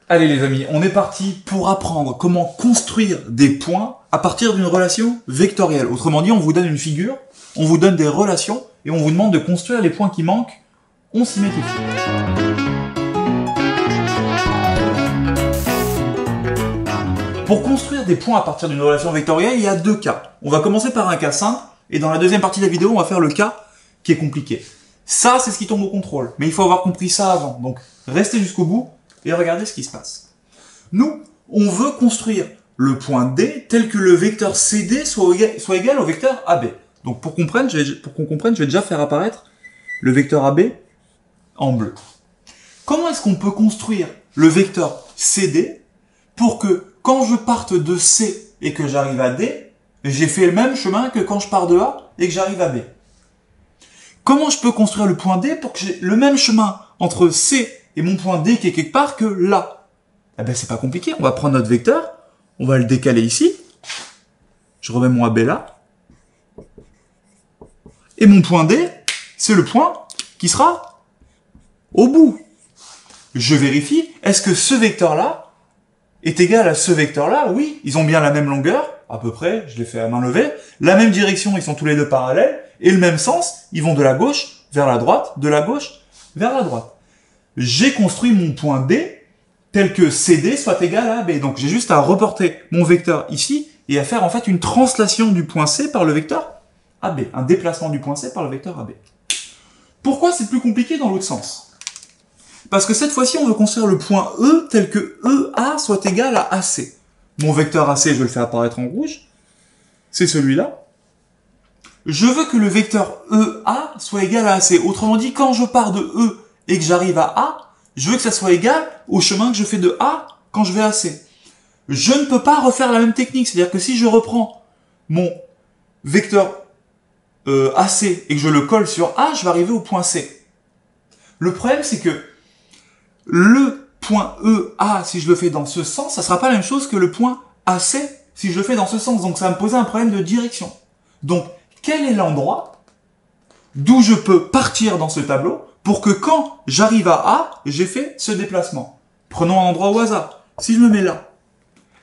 Allez les amis, on est parti pour apprendre comment construire des points à partir d'une relation vectorielle. Autrement dit, on vous donne une figure, on vous donne des relations et on vous demande de construire les points qui manquent. On s'y met tout de suite. Pour construire des points à partir d'une relation vectorielle, il y a deux cas. On va commencer par un cas simple et dans la deuxième partie de la vidéo, on va faire le cas qui est compliqué. Ça, c'est ce qui tombe au contrôle. Mais il faut avoir compris ça avant. Donc, restez jusqu'au bout et regardez ce qui se passe. Nous, on veut construire le point D tel que le vecteur CD soit égal au vecteur AB. Donc, pour qu'on comprenne, je vais déjà faire apparaître le vecteur AB en bleu. Comment est-ce qu'on peut construire le vecteur CD pour que quand je parte de C et que j'arrive à D, j'ai fait le même chemin que quand je pars de A et que j'arrive à B? Comment je peux construire le point D pour que j'ai le même chemin entre C et mon point D qui est quelque part que là? Eh ben, c'est pas compliqué. On va prendre notre vecteur, on va le décaler ici. Je remets mon AB là. Et mon point D, c'est le point qui sera au bout. Je vérifie, est-ce que ce vecteur-là est égal à ce vecteur-là? Oui, ils ont bien la même longueur, à peu près, je l'ai fait à main levée. La même direction, ils sont tous les deux parallèles. Et le même sens, ils vont de la gauche vers la droite, de la gauche vers la droite. J'ai construit mon point D tel que CD soit égal à AB. Donc j'ai juste à reporter mon vecteur ici et à faire en fait une translation du point C par le vecteur AB. Un déplacement du point C par le vecteur AB. Pourquoi c'est plus compliqué dans l'autre sens? Parce que cette fois-ci, on veut construire le point E tel que EA soit égal à AC. Mon vecteur AC, je vais le faire apparaître en rouge. C'est celui-là. Je veux que le vecteur EA soit égal à AC. Autrement dit, quand je pars de E et que j'arrive à A, je veux que ça soit égal au chemin que je fais de A quand je vais à C. Je ne peux pas refaire la même technique. C'est-à-dire que si je reprends mon vecteur AC et que je le colle sur A, je vais arriver au point C. Le problème, c'est que le point EA, si je le fais dans ce sens, ça sera pas la même chose que le point AC si je le fais dans ce sens. Donc ça va me poser un problème de direction. Donc, quel est l'endroit d'où je peux partir dans ce tableau pour que quand j'arrive à A, j'ai fait ce déplacement? Prenons un endroit au hasard. Si je me mets là,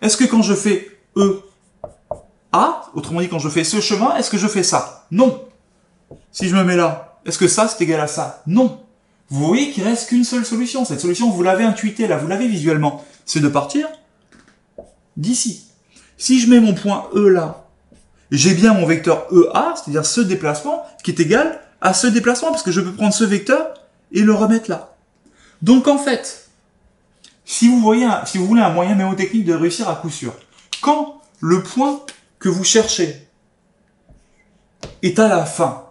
est-ce que quand je fais A, autrement dit quand je fais ce chemin, est-ce que je fais ça? Non. Si je me mets là, est-ce que ça c'est égal à ça? Non. Vous voyez qu'il reste qu'une seule solution. Cette solution, vous l'avez intuitée là, vous l'avez visuellement. C'est de partir d'ici. Si je mets mon point E là, j'ai bien mon vecteur EA, c'est-à-dire ce déplacement, qui est égal à ce déplacement, parce que je peux prendre ce vecteur et le remettre là. Donc en fait, si vous voulez un moyen mémotechnique de réussir à coup sûr, quand le point que vous cherchez est à la fin,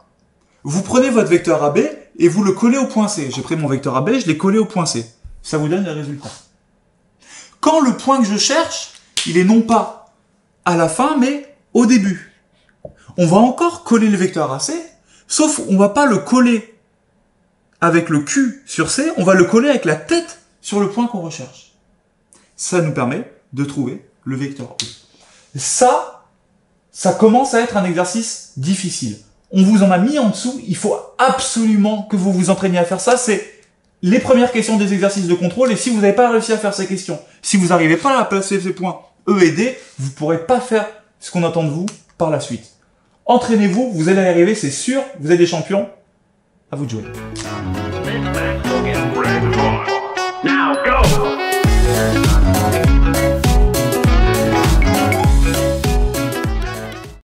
vous prenez votre vecteur AB et vous le collez au point C. J'ai pris mon vecteur AB, je l'ai collé au point C. Ça vous donne le résultat. Quand le point que je cherche, il est non pas à la fin, mais au début. On va encore coller le vecteur AC, sauf on va pas le coller avec le Q sur C, on va le coller avec la tête sur le point qu'on recherche. Ça nous permet de trouver le vecteur E. Ça commence à être un exercice difficile. On vous en a mis en dessous, il faut absolument que vous vous entraîniez à faire ça. C'est les premières questions des exercices de contrôle, et si vous n'avez pas réussi à faire ces questions, si vous n'arrivez pas à placer ces points E et D, vous ne pourrez pas faire ce qu'on attend de vous par la suite. Entraînez-vous, vous allez y arriver, c'est sûr, vous êtes des champions. À vous de jouer.